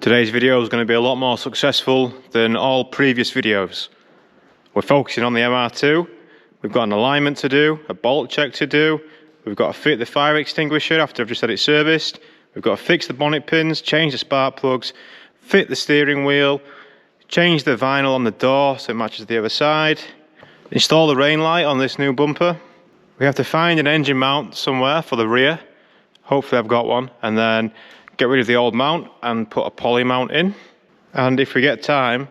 Today's video is going to be a lot more successful than all previous videos. We're focusing on the MR2. We've got an alignment to do, a bolt check to do. We've got to fit the fire extinguisher after I've just had it serviced. We've got to fix the bonnet pins, change the spark plugs, fit the steering wheel, change the vinyl on the door so it matches the other side, install the rain light on this new bumper. We have to find an engine mount somewhere for the rear. Hopefully I've got one, and then get rid of the old mount and put a poly mount in. And if we get time,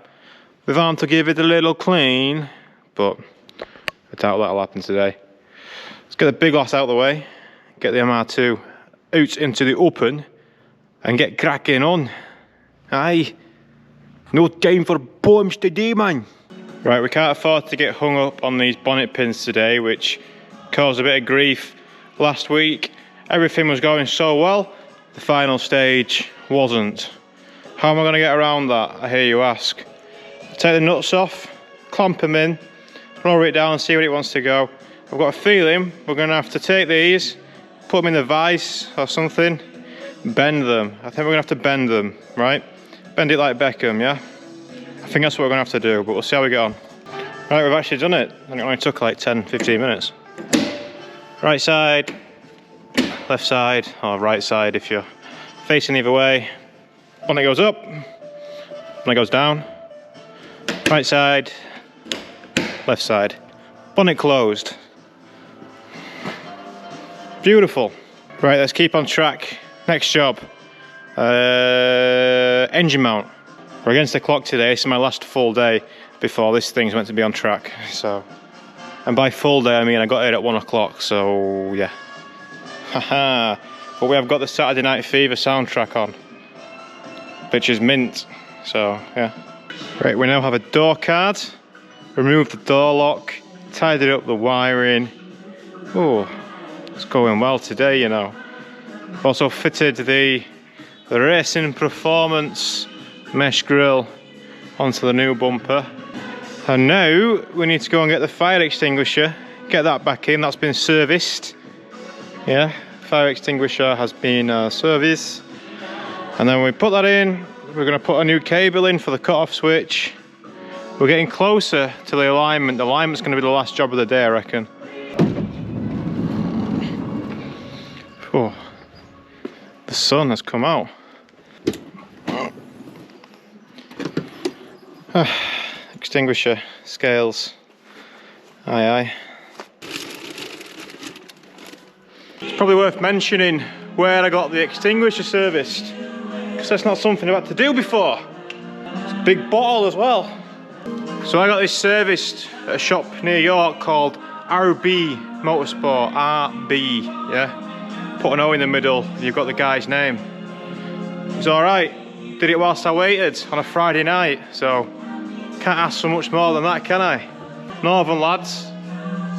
we're going to give it a little clean, but I doubt that'll happen today. Let's get the big loss out of the way, get the MR2 out into the open and get cracking on. Aye, no time for bombs today, man. Right, we can't afford to get hung up on these bonnet pins today, which caused a bit of grief last week. Everything was going so well, the final stage wasn't. How am I going to get around that, I hear you ask? Take the nuts off, clamp them in, lower it down and see where it wants to go. I've got a feeling we're going to have to take these, put them in the vise or something, bend them. I think we're going to have to bend them, right? Bend it like Beckham, yeah? I think that's what we're going to have to do, but we'll see how we get on. Right, we've actually done it, and it only took like 10-15 minutes. Right side, left side, or right side if you're facing either way. Bonnet goes up, bonnet goes down. Right side, left side. Bonnet closed. Beautiful. Right, let's keep on track. Next job. Engine mount. We're against the clock today, so my last full day before this thing's meant to be on track. So, and by full day I mean I got here at 1 o'clock, so yeah. Haha. But we have got the Saturday Night Fever soundtrack on, which is mint, so yeah. Right, we now have a door card. Removed the door lock, tidied up the wiring. Oh, it's going well today, you know. Also fitted the Racing Performance mesh grille onto the new bumper. And now we need to go and get the fire extinguisher, get that back in. That's been serviced. Yeah, fire extinguisher has been serviced. And then when we put that in, we're going to put a new cable in for the cut-off switch. We're getting closer to the alignment. The alignment's going to be the last job of the day, I reckon. Oh, the sun has come out. Extinguisher, scales. Aye, aye. It's probably worth mentioning where I got the extinguisher serviced, because that's not something I've had to do before. It's a big bottle as well. So I got this serviced at a shop near York called RB Motorsport, RB, yeah? Put an O in the middle, you've got the guy's name. It was alright, did it whilst I waited on a Friday night, so can't ask for much more than that, can I? Northern lads,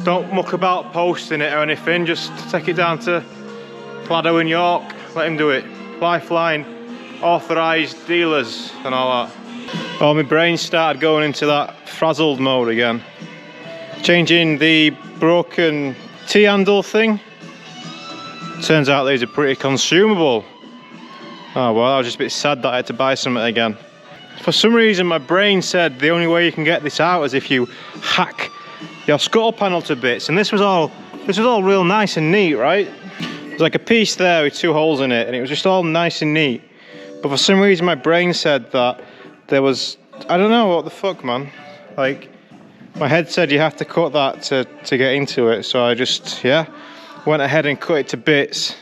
don't muck about posting it or anything, just take it down to Plado in York, let him do it. Lifeline, authorised dealers and all that. Oh, my brain started going into that frazzled mode again. Changing the broken T-handle thing. Turns out these are pretty consumable. Oh well, I was just a bit sad that I had to buy something again. For some reason my brain said the only way you can get this out is if you hack your scuttle panel to bits, and this was all real nice and neat, right? There's like a piece there with 2 holes in it, and it was just all nice and neat. But for some reason my brain said that there was, I don't know what the fuck, man. Like, my head said you have to cut that to get into it, so I just, yeah, went ahead and cut it to bits.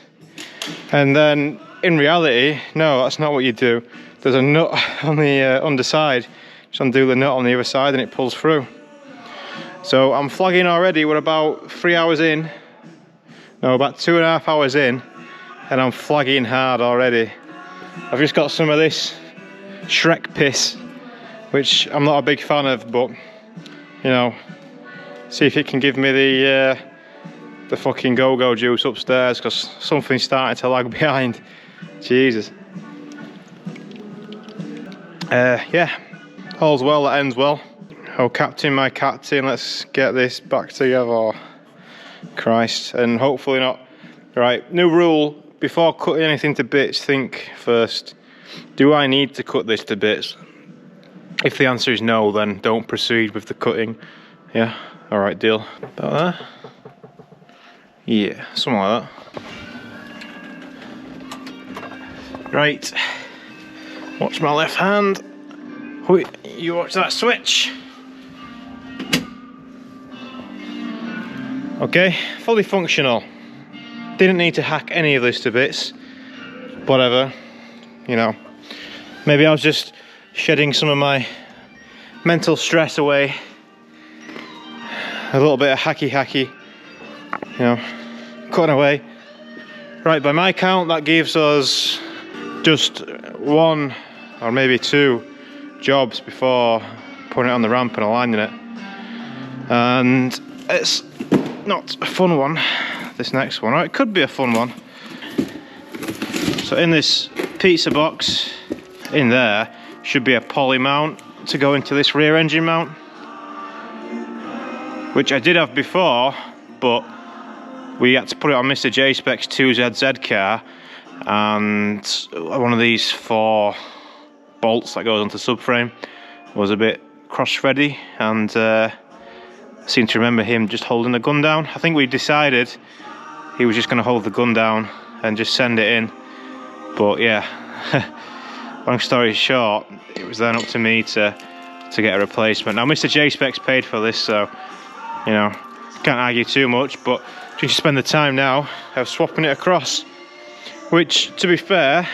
And then, in reality, no, that's not what you do. There's a nut on the underside. Just undo the nut on the other side and it pulls through. So I'm flagging already. We're about 3 hours in. No, about 2.5 hours in, and I'm flagging hard already. I've just got some of this Shrek piss, which I'm not a big fan of, but you know, see if it can give me the fucking go-go juice upstairs, because something's starting to lag behind. Jesus. Yeah, all's well that ends well. Oh, captain, my captain, let's get this back together. Christ, and hopefully not. Right, new rule, before cutting anything to bits, think first. Do I need to cut this to bits? If the answer is no, then don't proceed with the cutting. Yeah, alright, deal. About there? Yeah, something like that. Right, watch my left hand. You watch that switch. Okay, fully functional. Didn't need to hack any of this to bits. Whatever, you know. Maybe I was just shedding some of my mental stress away. A little bit of hacky, you know, cutting away. Right, by my count, that gives us just 1 or maybe 2 jobs before putting it on the ramp and aligning it. And it's not a fun one, this next one. Or it could be a fun one. So in this pizza box, in there, should be a poly mount to go into this rear engine mount, which I did have before, but we had to put it on Mr. J-Spec's 2ZZ car, and one of these 4 bolts that goes onto the subframe was a bit cross-thready, and I seem to remember him just holding the gun down. I think we decided he was just going to hold the gun down and just send it in, but yeah. Long story short, it was then up to me to get a replacement. Now Mr. J-Spec's paid for this, so you know, can't argue too much, but just spend the time now of swapping it across, which, to be fair,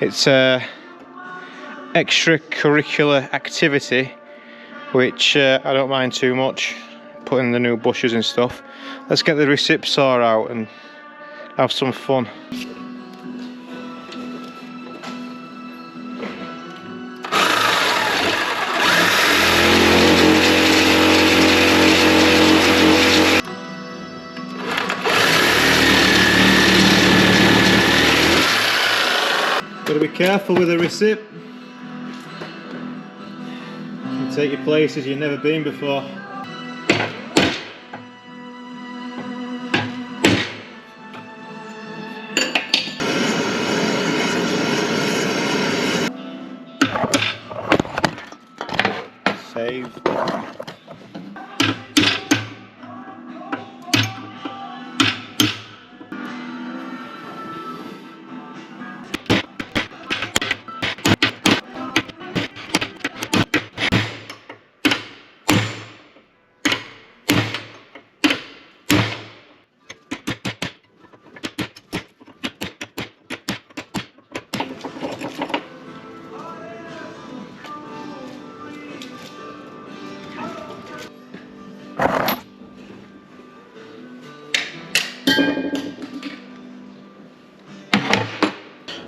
it's a extracurricular activity, which I don't mind too much, putting the new bushes and stuff. Let's get the recip saw out and have some fun. Gotta be careful with the recip. You can take you places you've never been before. Save.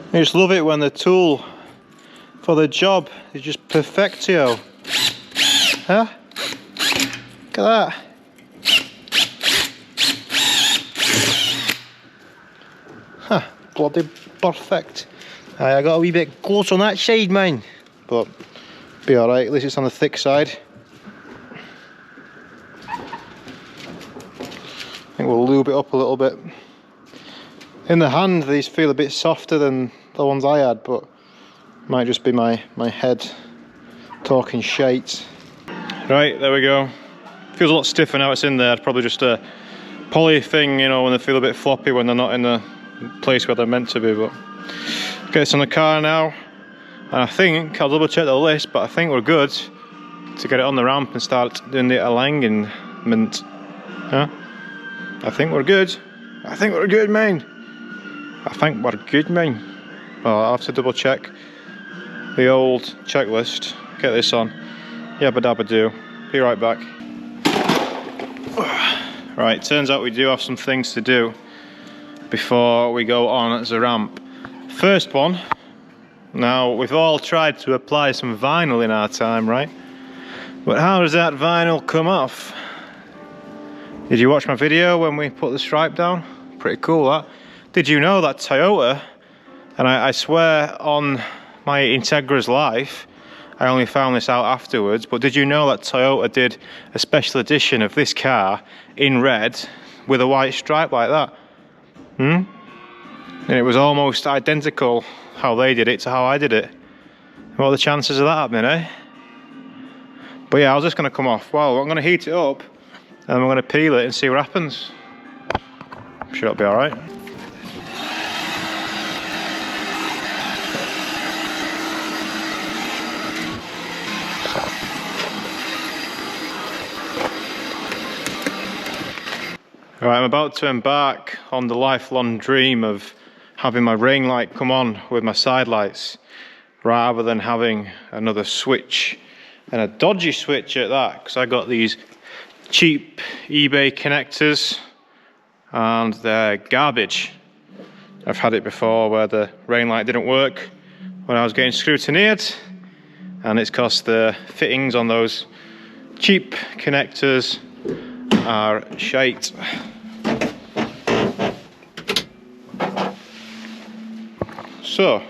I just love it when the tool for the job is just perfectio. Huh? Look at that. Huh, bloody perfect. I got a wee bit close on that side, man. But be alright, at least it's on the thick side. I think we'll lube it up a little bit. In the hand, these feel a bit softer than the ones I had, but might just be my head talking shite. Right, there we go. Feels a lot stiffer now it's in there. It's probably just a poly thing, you know, when they feel a bit floppy when they're not in the place where they're meant to be. But get this on the car now, and I think I'll double check the list, but I think we're good to get it on the ramp and start doing the alignment. Huh? I think we're good. I think we're good, man. I think we're good, man. Well, I'll have to double check the old checklist. Get this on. Yabba dabba do. Be right back. Right, turns out we do have some things to do before we go on as a ramp. First one, now we've all tried to apply some vinyl in our time, right? But how does that vinyl come off? Did you watch my video when we put the stripe down? Pretty cool, that. Did you know that Toyota, and I swear on my Integra's life, I only found this out afterwards, but did you know that Toyota did a special edition of this car in red with a white stripe like that? And it was almost identical how they did it to how I did it. What are the chances of that happening, eh? But yeah, I was just going to come off. Well, I'm going to heat it up and we're going to peel it and see what happens. I'm sure it'll be alright. Right, I'm about to embark on the lifelong dream of having my ring light come on with my side lights, rather than having another switch, and a dodgy switch at that, because I got these cheap eBay connectors and they're garbage. I've had it before where the rain light didn't work when I was getting scrutineered, and it's because the fittings on those cheap connectors are shite. So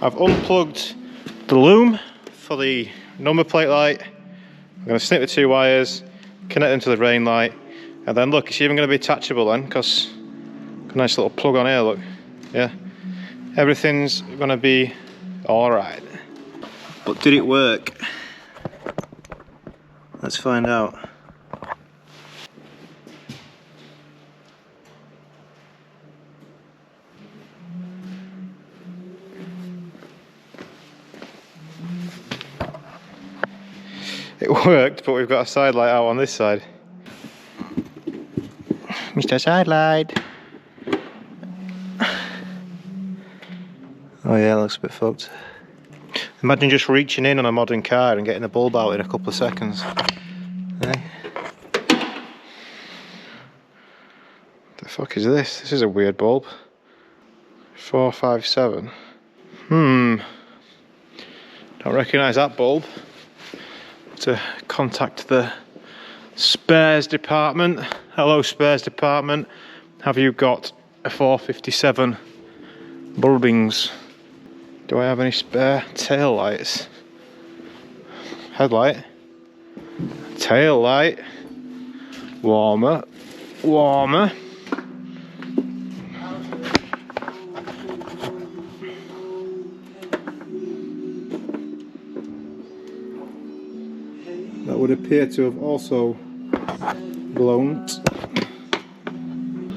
I've unplugged the loom for the number plate light. I'm going to snip the 2 wires, connect them to the rain light, and then look, it's even going to be attachable then, because got a nice little plug on here, look. Yeah, everything's going to be alright. But did it work? Let's find out. It worked, but we've got a side light out on this side. Mr. Sidelight. Oh yeah, it looks a bit fucked. Imagine just reaching in on a modern car and getting the bulb out in a couple of seconds. Eh? The fuck is this? This is a weird bulb. 457. Don't recognise that bulb. To contact the spares department. Hello, spares department. Have you got a 457 bulbings? Do I have any spare tail lights? Headlight, tail light, warmer, warmer. That would appear to have also blown.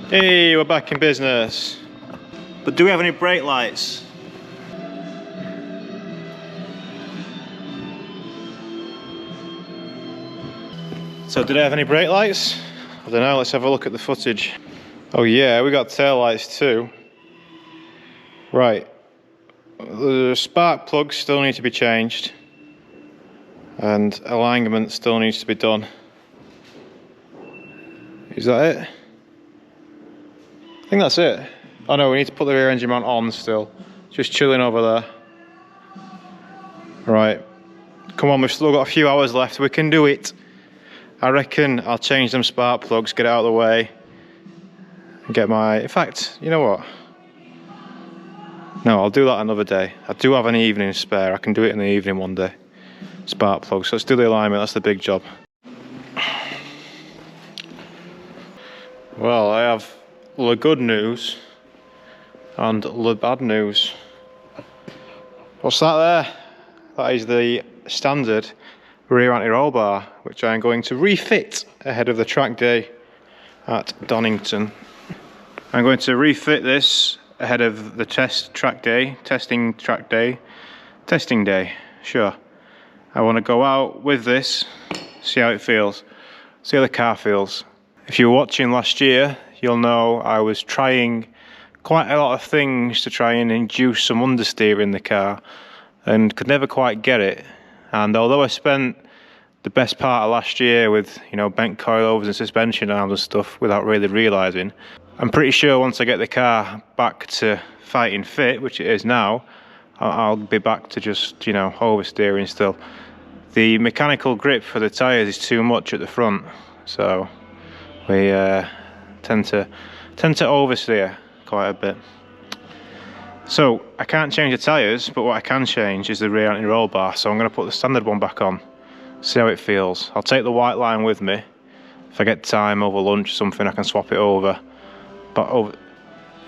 Hey, we're back in business. But do we have any brake lights? So did I have any brake lights? I don't know, let's have a look at the footage. Oh yeah, we got tail lights too. Right. The spark plugs still need to be changed. And alignment still needs to be done. Is that it? I think that's it. Oh no, we need to put the rear engine mount on still. Just chilling over there. Right. Come on, we've still got a few hours left. We can do it. I reckon I'll change them spark plugs, get it out of the way. And get my... In fact, you know what? No, I'll do that another day. I do have an evening spare. I can do it in the evening one day. Spark plugs. So let's do the alignment, that's the big job. Well, I have the good news and the bad news. What's that there? That is the standard rear anti-roll bar, which I am going to refit ahead of the track day at Donington. I'm going to refit this ahead of the testing day, sure. I want to go out with this, see how it feels, see how the car feels. If you were watching last year, you'll know I was trying quite a lot of things to try and induce some understeer in the car and could never quite get it. And although I spent the best part of last year with, you know, bent coilovers and suspension arms and stuff without really realising, I'm pretty sure once I get the car back to fighting fit, which it is now, I'll be back to just, you know, oversteering still. The mechanical grip for the tyres is too much at the front, so we tend to oversteer quite a bit. So I can't change the tyres, but what I can change is the rear anti-roll bar, so I'm going to put the standard one back on, see how it feels. I'll take the white line with me. If I get time over lunch or something, I can swap it over. But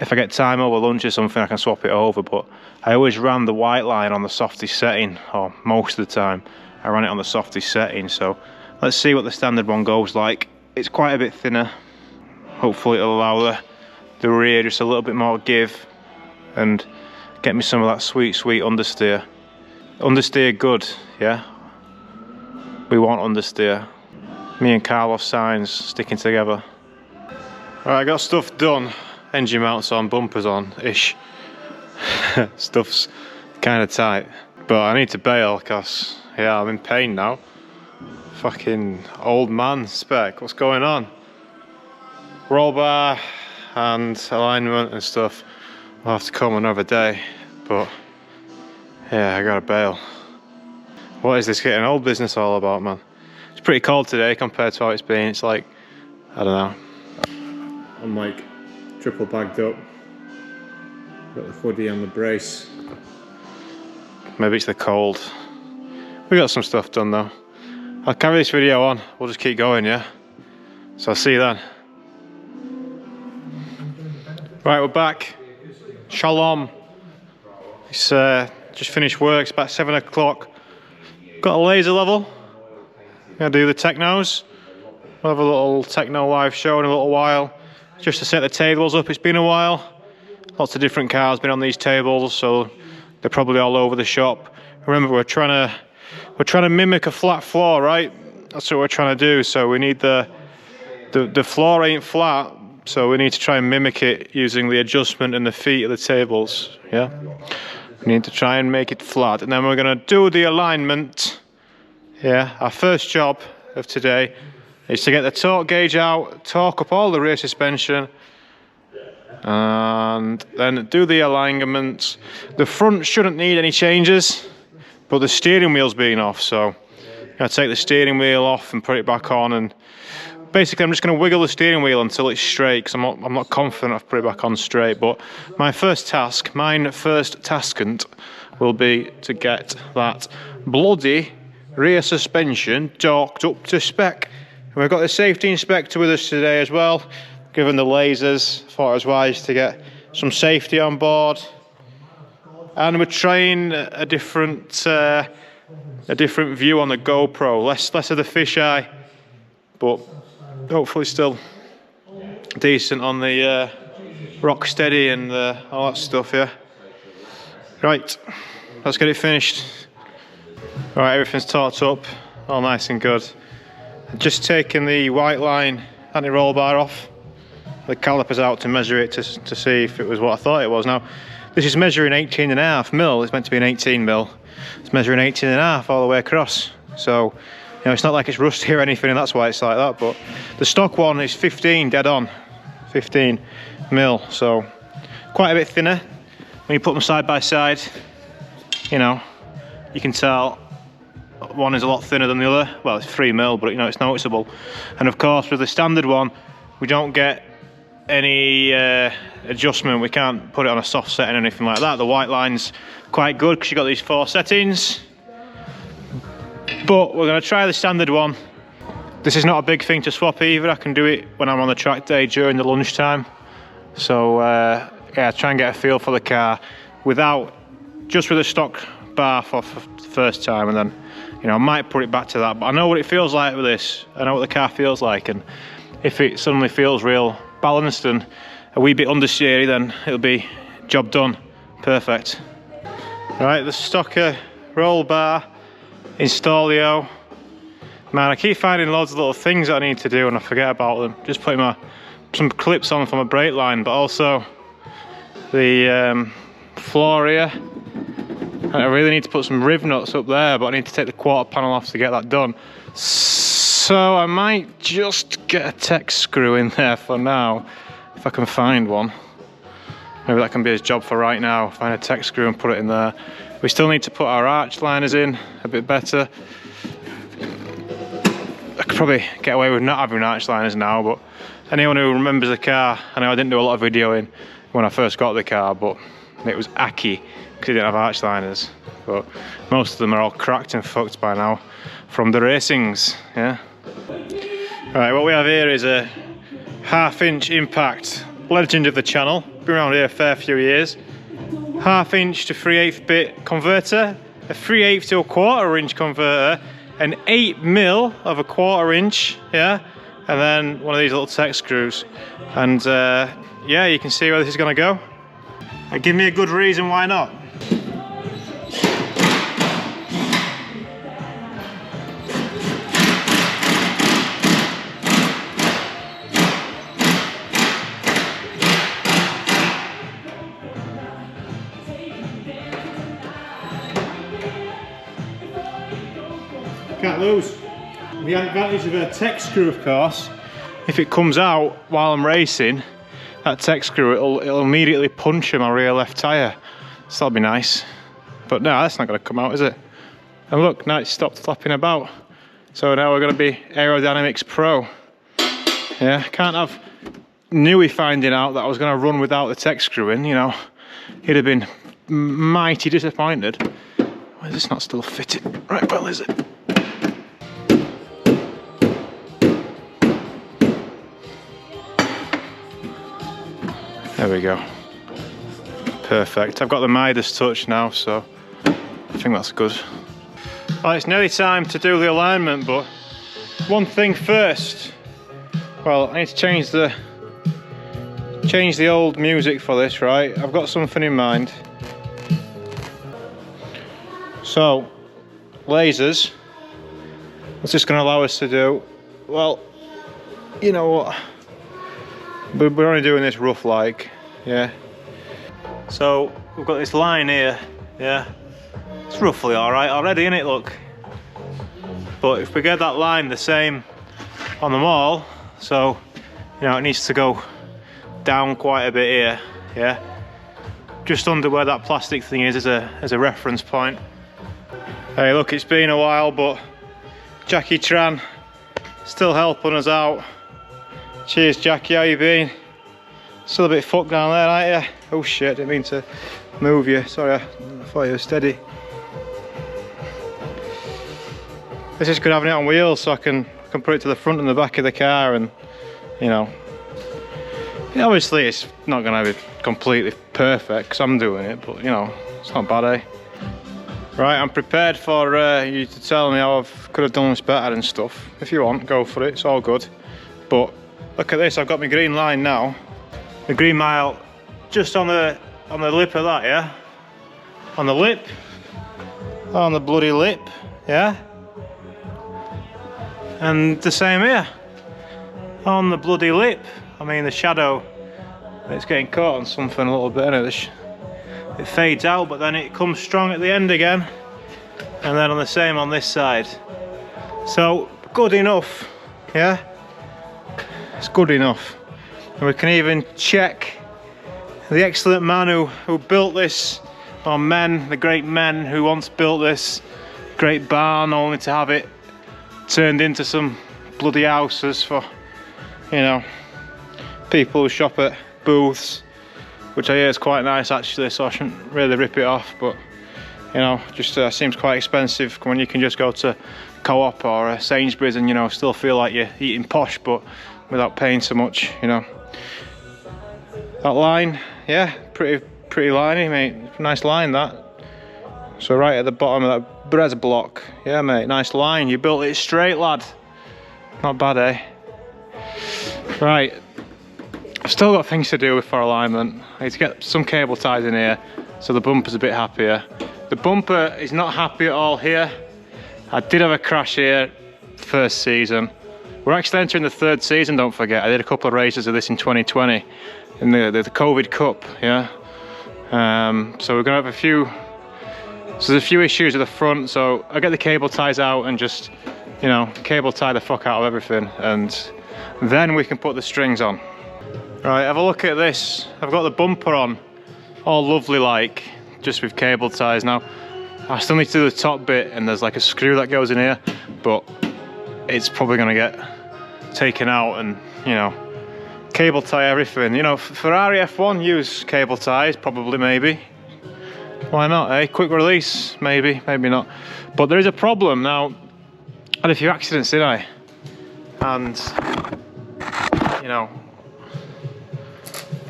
if I get time over lunch or something, I can swap it over, but I always ran the white line on the softest setting, or most of the time I ran it on the softest setting. So let's see what the standard one goes like. It's quite a bit thinner. Hopefully it'll allow the rear just a little bit more give and get me some of that sweet understeer. Understeer good, yeah? We want understeer. Me and Carlos Sainz sticking together. Right, I got stuff done. Engine mounts on, bumpers on, ish. Stuff's kind of tight. But I need to bail because, yeah, I'm in pain now. Fucking old man spec, what's going on? Roll bar and alignment and stuff will have to come another day. But, yeah, I gotta bail. What is this getting old business all about, man? It's pretty cold today compared to how it's been. It's like, I don't know. I'm like triple bagged up. Got the hoodie and the brace. Maybe it's the cold. We got some stuff done though. I'll carry this video on. We'll just keep going, yeah? So I'll see you then. Right, we're back. Shalom. It's just finished work. It's about 7 o'clock. Got a laser level. Gonna do the technos. We'll have a little techno live show in a little while, just to set the tables up. It's been a while. Lots of different cars been on these tables, so they're probably all over the shop. Remember, we're trying to mimic a flat floor, right? That's what we're trying to do. So we need the floor ain't flat, so we need to try and mimic it using the adjustment and the feet of the tables. Yeah, we need to try and make it flat, and then we're gonna do the alignment. Yeah, our first job of today is to get the torque gauge out, torque up all the rear suspension, and then do the alignments. The front shouldn't need any changes, but the steering wheel's been off, so I'm gonna take the steering wheel off and put it back on, and basically I'm just gonna wiggle the steering wheel until it's straight, because I'm not confident I've put it back on straight. But mine first taskant will be to get that bloody rear suspension torqued up to spec. And we've got the safety inspector with us today as well. Given the lasers, thought it was wise to get some safety on board. And we're trying a different view on the GoPro, less of the fisheye, but hopefully still decent on the rock steady and all that stuff. Yeah. Right, let's get it finished. Right, everything's torqued up, all nice and good. Just taking the white line anti-roll bar off, the calipers out to measure it to see if it was what I thought it was. Now, this is measuring 18.5 mil. It's meant to be an 18 mil. It's measuring 18.5 all the way across. So, you know, it's not like it's rusty or anything, and that's why it's like that. But the stock one is 15 dead on, 15 mil. So, quite a bit thinner. When you put them side by side, you know, you can tell one is a lot thinner than the other. Well, it's 3 mil, but you know, it's noticeable. And of course, with the standard one, we don't get any adjustment. We can't put it on a soft setting or anything like that. The white line's quite good because you've got these 4 settings. But we're going to try the standard one. This is not a big thing to swap either. I can do it when I'm on the track day during the lunchtime. So yeah, try and get a feel for the car without, just with a stock bar for the first time, and then, you know, I might put it back to that. But I know what it feels like with this. I know what the car feels like, and if it suddenly feels real balanced and a wee bit understeery, then it'll be job done. Perfect. Right, the stocker roll bar installio. Man, I keep finding loads of little things that I need to do and I forget about them. Just putting some clips on from a brake line, but also the floor here. And I really need to put some riv nuts up there, but I need to take the quarter panel off to get that done. So I might just get a tech screw in there for now, if I can find one. Maybe that can be his job for right now, find a tech screw and put it in there. We still need to put our arch liners in a bit better. I could probably get away with not having arch liners now, but anyone who remembers the car, I know I didn't do a lot of videoing when I first got the car, but it was acky because it didn't have arch liners. But most of them are all cracked and fucked by now from the racings, yeah. Right, what we have here is a 1/2 inch impact, legend of the channel. been around here a fair few years. 1/2 inch to 3/8 bit converter, a 3/8 to a 1/4 inch converter, an 8mm of a 1/4 inch, yeah, and then one of these little tech screws. And yeah, you can see where this is going to go. Give me a good reason why not. Can't lose. The advantage of a tech screw, of course, if it comes out while I'm racing, that tech screw, it'll immediately puncture my rear left tyre. So that'll be nice. But no, that's not going to come out, is it? And look, now it's stopped flapping about. So now we're going to be Aerodynamics Pro. Yeah, can't have Newey finding out that I was going to run without the tech screw in, you know. He'd have been mighty disappointed. Why is this not still fitted? Right, well, is it? There we go. Perfect. I've got the Midas touch now, so I think that's good. Well, it's nearly time to do the alignment, but one thing first. Well, I need to change the old music for this, right? I've got something in mind. So, lasers. What's this going to allow us to do? Well, you know what? We're only doing this rough like, yeah. So we've got this line here, yeah. It's roughly alright already, isn't it, look? But if we get that line the same on them all, so, you know, it needs to go down quite a bit here, yeah. Just under where that plastic thing is as a reference point. Hey, look, it's been a while, but Jackie Tran still helping us out. Cheers, Jackie, how you been? Still a bit fucked down there, aren't you? Oh shit, didn't mean to move you. Sorry, I thought you were steady. This is good having it on wheels, so I can put it to the front and the back of the car, and you know. Obviously, it's not going to be completely perfect because I'm doing it, but you know, it's not bad, eh? Right, I'm prepared for you to tell me how I could have done this better and stuff. If you want, go for it. It's all good. But look at this, I've got my green line now. The green mile just on the lip of that, yeah? On the lip. On the bloody lip, yeah? And the same here. On the bloody lip. I mean, the shadow, it's getting caught on something a little bit, isn't it? It fades out, but then it comes strong at the end again. And then on the same on this side. So, good enough, yeah? It's good enough. And we can even check the excellent man who built this, or men, the great men who once built this great barn only to have it turned into some bloody houses for, you know, people who shop at booths, which I hear is quite nice actually, so I shouldn't really rip it off, but you know, just seems quite expensive when you can just go to Co-op or Sainsbury's and, you know, still feel like you're eating posh but without paying so much, you know. That line, yeah, pretty liney, mate. Nice line, that. So right at the bottom of that bread block, yeah, mate, nice line. You built it straight, lad. Not bad, eh? Right, I've still got things to do before alignment. I need to get some cable ties in here so the bumper's a bit happier. The bumper is not happy at all here. I did have a crash here first season. We're actually entering the 3rd season, don't forget. I did a couple of races of this in 2020 in the COVID Cup, yeah. So we're gonna have a few. So there's a few issues at the front. So I get the cable ties out and just, you know, cable tie the fuck out of everything, and then we can put the strings on. Right, have a look at this. I've got the bumper on, all lovely like, just with cable ties. Now, I still need to do the top bit, and there's like a screw that goes in here, but it's probably gonna get taken out, and you know, cable tie everything. You know, Ferrari F1 use cable ties, probably, maybe. Why not, eh? Quick release, maybe, maybe not. But there is a problem now. I had a few accidents, didn't I? And, you know,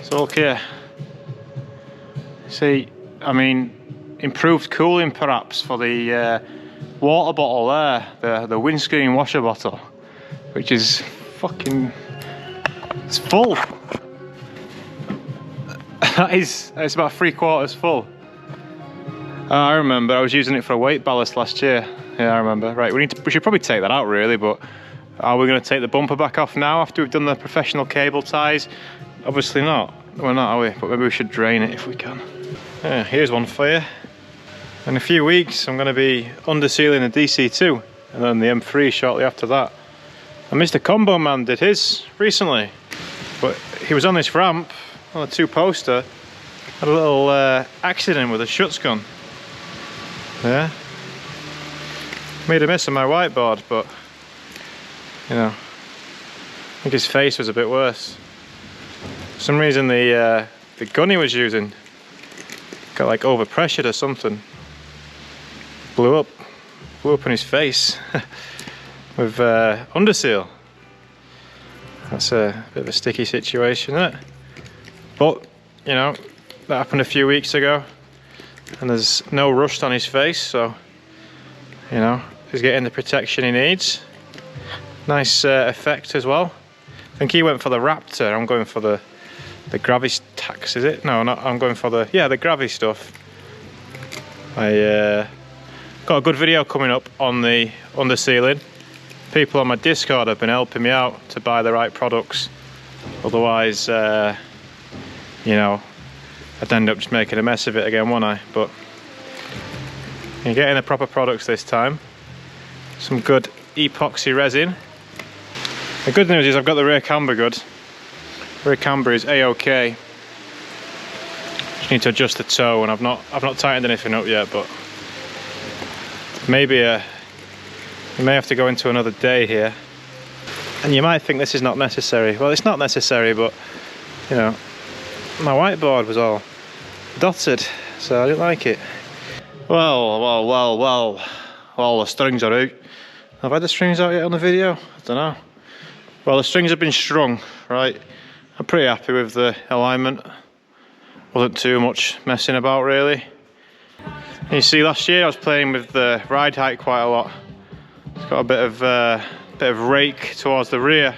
so look here. See, I mean, improved cooling perhaps for the water bottle there, the windscreen washer bottle, which is fucking, it's full. It's about 3/4 full. I remember I was using it for a weight ballast last year. Yeah, I remember. Right, we should probably take that out really, but are we going to take the bumper back off now after we've done the professional cable ties? Obviously not. We're not, are we? But maybe we should drain it if we can. Yeah, here's one for you. In a few weeks I'm going to be undersealing the DC2 and then the M3 shortly after that. And Mr. Combo Man did his recently, but he was on this ramp on a 2-poster, had a little accident with a shuts gun. Yeah, made a mess on my whiteboard, but you know, I think his face was a bit worse. For some reason the gun he was using got like overpressured or something. Blew up in his face with underseal. That's a bit of a sticky situation, isn't it? But you know, that happened a few weeks ago, and there's no rust on his face, so you know, he's getting the protection he needs. Nice effect as well. I think he went for the Raptor. I'm going for the Gravistax, is it? No, not. I'm going for the Gravi stuff. I got a good video coming up on the undersealing. People on my Discord have been helping me out to buy the right products. Otherwise, you know, I'd end up just making a mess of it again, wouldn't I? But you're getting the proper products this time. Some good epoxy resin. The good news is I've got the rear camber good. Rear camber is A-OK. Just need to adjust the toe, and I've not tightened anything up yet, but maybe you may have to go into another day here. And you might think this is not necessary. Well, it's not necessary, but you know, my whiteboard was all dotted, so I didn't like it. Well, the strings are out. Have I had the strings out yet on the video? I don't know. Well, the strings have been strung, right? I'm pretty happy with the alignment. Wasn't too much messing about really. And you see, last year I was playing with the ride height quite a lot. It's got a bit of rake towards the rear.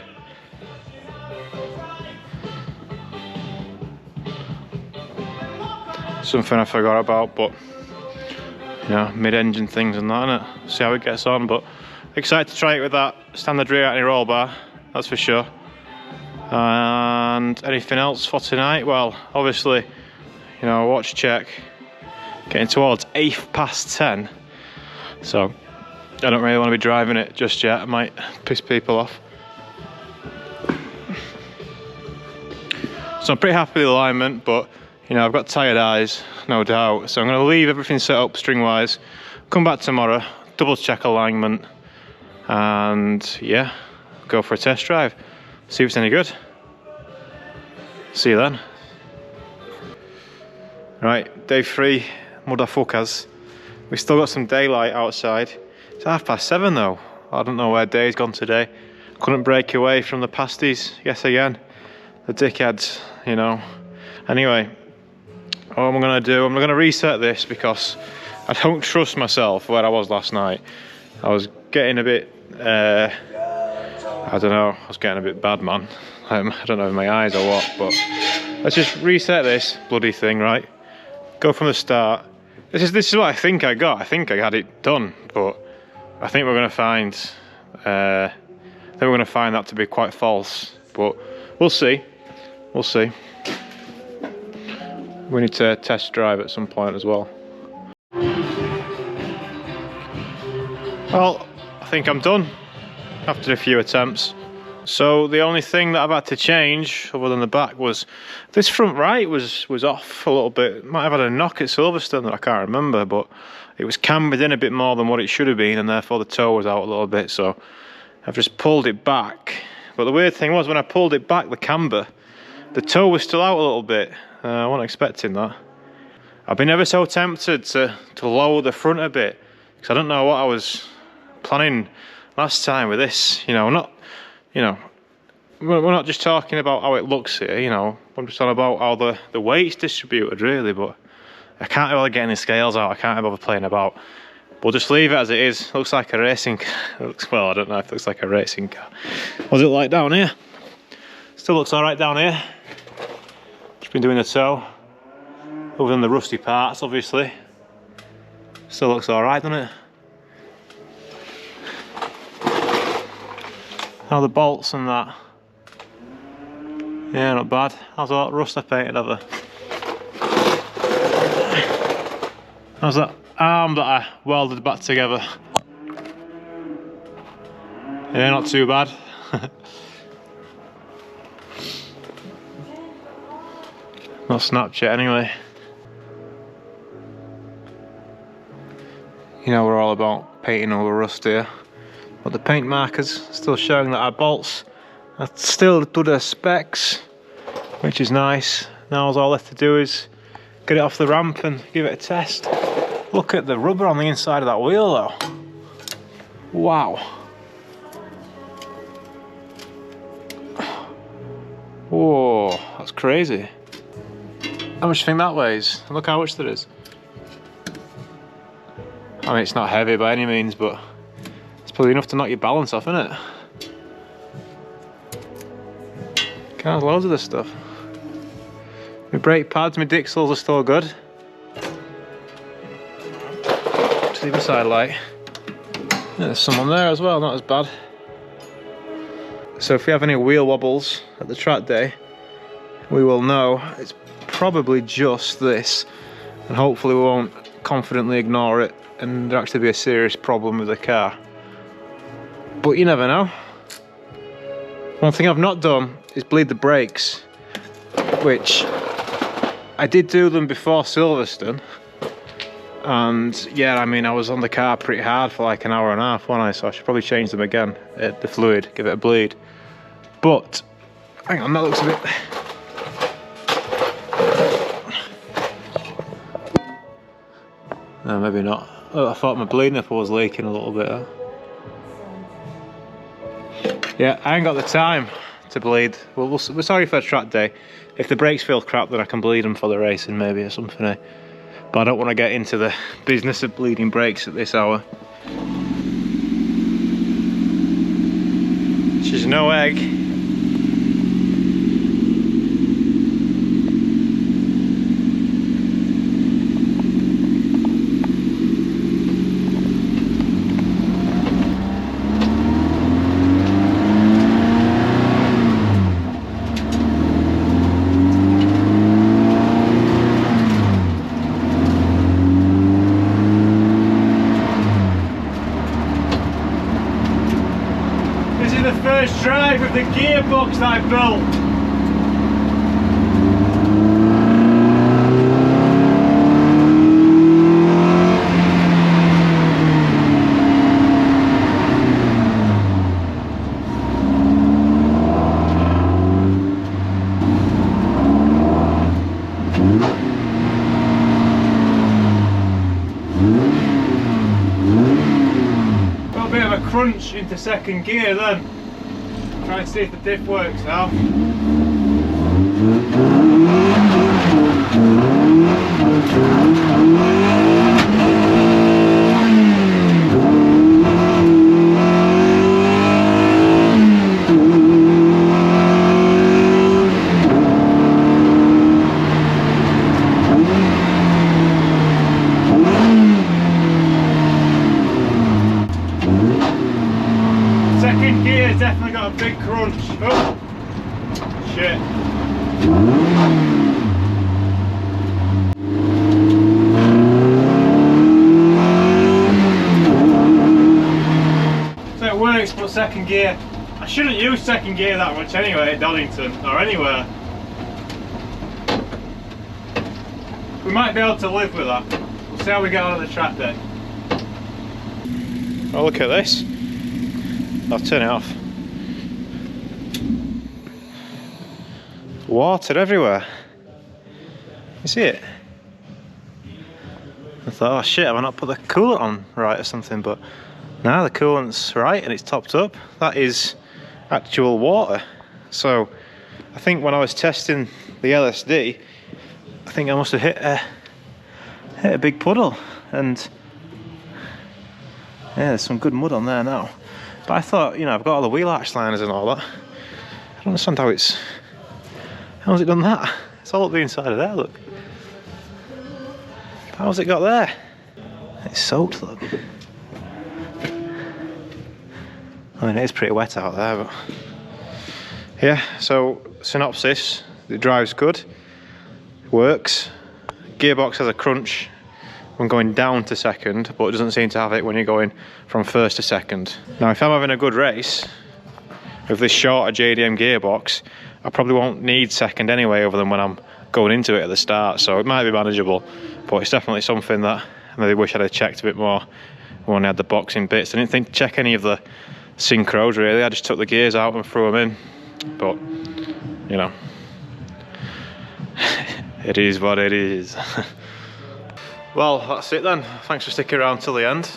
Something I forgot about, but you know, mid-engine things and that, innit? See how it gets on, but excited to try it with that standard rear anti roll bar, that's for sure. And anything else for tonight? Well, obviously, you know, watch check. Getting towards 10:08, so I don't really want to be driving it just yet. I might piss people off. So I'm pretty happy with the alignment, but you know, I've got tired eyes, no doubt. So I'm going to leave everything set up string-wise. Come back tomorrow, double check alignment, and yeah, go for a test drive. See if it's any good. See you then. Right, day 3, motherfuckers. We've still got some daylight outside. It's 7:30 though. I don't know where day's gone today. Couldn't break away from the pasties yet again. The dickheads, you know. Anyway, what I'm gonna do, I'm gonna reset this because I don't trust myself where I was last night. I was getting a bit, I don't know, I was getting a bit bad, man. I don't know if my eyes or what, but let's just reset this bloody thing, right? Go from the start. This is what I think I got. I think I had it done, but I think we're gonna find, that to be quite false. But we'll see. We'll see. We need to test drive at some point as well. Well, I think I'm done after a few attempts. So the only thing that I've had to change, other than the back, was this front right was off a little bit. Might have had a knock at Silverstone that I can't remember, but it was cambered in a bit more than what it should have been, and therefore the toe was out a little bit. So I've just pulled it back. But the weird thing was, when I pulled it back, the camber, the toe was still out a little bit. I wasn't expecting that. I've been ever so tempted to lower the front a bit, because I don't know what I was planning last time with this. You know, we're not just talking about how it looks here, you know, I'm just talking about how the weight's distributed really, but I can't bother getting the scales out, I can't bother playing about. We'll just leave it as it is. Looks like a racing car. Well, I don't know if it looks like a racing car. What does it look like down here? Still looks alright down here. Just been doing the toe. Other than the rusty parts, obviously. Still looks alright, doesn't it? How the bolts and that. Yeah, not bad. How's all that rust I painted over? How's that arm that I welded back together? Yeah, not too bad. Not Snapchat anyway. You know we're all about painting all the rust here. But the paint markers still showing that our bolts are still to the specs, which is nice. Now all left to do is get it off the ramp and give it a test. Look at the rubber on the inside of that wheel though. Wow. Whoa, that's crazy. How much do you think that weighs? Look how much there is. I mean, it's not heavy by any means, but it's probably enough to knock your balance off, isn't it? There's loads of this stuff. My brake pads, my Dixels are still good. To the other side light. Yeah, there's some on there as well, not as bad. So if we have any wheel wobbles at the track day, we will know it's probably just this, and hopefully we won't confidently ignore it and there actually be a serious problem with the car. But you never know. One thing I've not done is bleed the brakes, which I did do them before Silverstone, and yeah, I mean I was on the car pretty hard for like an hour and a half, wasn't I? So I should probably change them again, the fluid, give it a bleed. But hang on, that looks a bit... No, maybe not. Oh, I thought my bleed nipple was leaking a little bit. Huh? Yeah, I ain't got the time to bleed. Well, we're sorry for a track day. If the brakes feel crap, then I can bleed them for the racing maybe or something. Eh? But I don't want to get into the business of bleeding brakes at this hour. She's no egg. First drive of the gearbox that I built. Got a bit of a crunch into second gear then. Try and see if the diff works now. Second gear's definitely got a big crunch. Oh, shit. So it works, but second gear. I shouldn't use second gear that much anyway at Donington or anywhere. We might be able to live with that. We'll see how we get on at the track day. Oh, look at this. I'll turn it off. Water everywhere. You see it? I thought, oh shit, have I not put the coolant on right or something? But now the coolant's right and it's topped up. That is actual water. So I think when I was testing the LSD, I think I must have hit hit a big puddle, and yeah, there's some good mud on there now. But I thought, you know, I've got all the wheel arch liners and all that. I don't understand how's it done that? It's all up the inside of there, look. How's it got there? It's soaked, look. I mean, it is pretty wet out there, but yeah, so synopsis, it drives good, works. Gearbox has a crunch when going down to second, but it doesn't seem to have it when you're going from first to second. Now, if I'm having a good race with this shorter JDM gearbox, I probably won't need second anyway, other than when I'm going into it at the start, so it might be manageable, but it's definitely something that I maybe wish I'd have checked a bit more when I had the boxing bits. I didn't think to check any of the synchros really, I just took the gears out and threw them in, but you know, it is what it is. Well, that's it then. Thanks for sticking around till the end.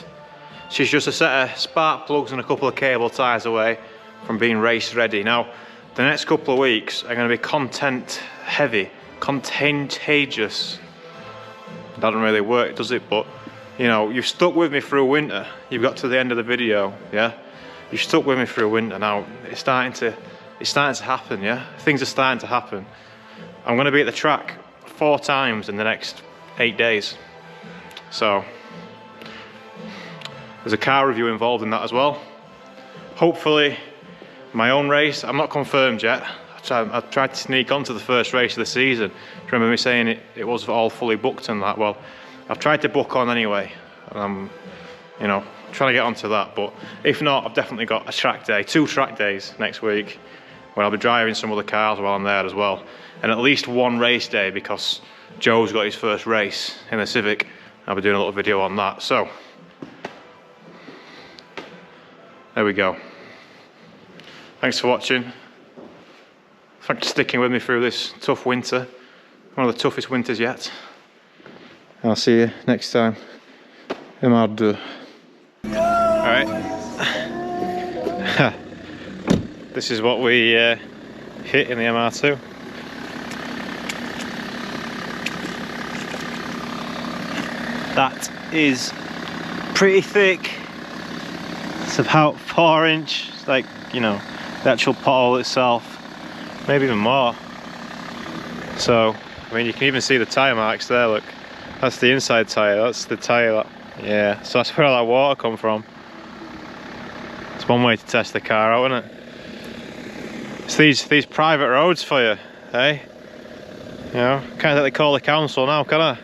She's just a set of spark plugs and a couple of cable ties away from being race ready. Now, the next couple of weeks are going to be content heavy, contagious. It doesn't really work, does it? But, you know, you've stuck with me through winter. You've got to the end of the video, yeah? You've stuck with me through winter. Now, it's starting to happen, yeah? Things are starting to happen. I'm going to be at the track 4 times in the next 8 days. So there's a car review involved in that as well. Hopefully my own race. I'm not confirmed yet. I tried to sneak onto the first race of the season. Do you remember me saying it was all fully booked and that? Well, I've tried to book on anyway, and I'm, you know, trying to get onto that. But if not, I've definitely got a track day, 2 track days next week, where I'll be driving some other cars while I'm there as well, and at least 1 race day because Joe's got his first race in the Civic. I'll be doing a little video on that. So there we go. Thanks for watching. Thanks for sticking with me through this tough winter. One of the toughest winters yet. I'll see you next time. MR2. Alright. This is what we hit in the MR2. That is pretty thick. It's about 4 inch. It's like, you know, the actual pothole itself, maybe even more. So, I mean, you can even see the tyre marks there, look. That's the inside tyre, that's the tyre, yeah. So that's where all that water come from. It's one way to test the car out, isn't it? It's these private roads for you, eh? You know, can't let they call the council now, can I?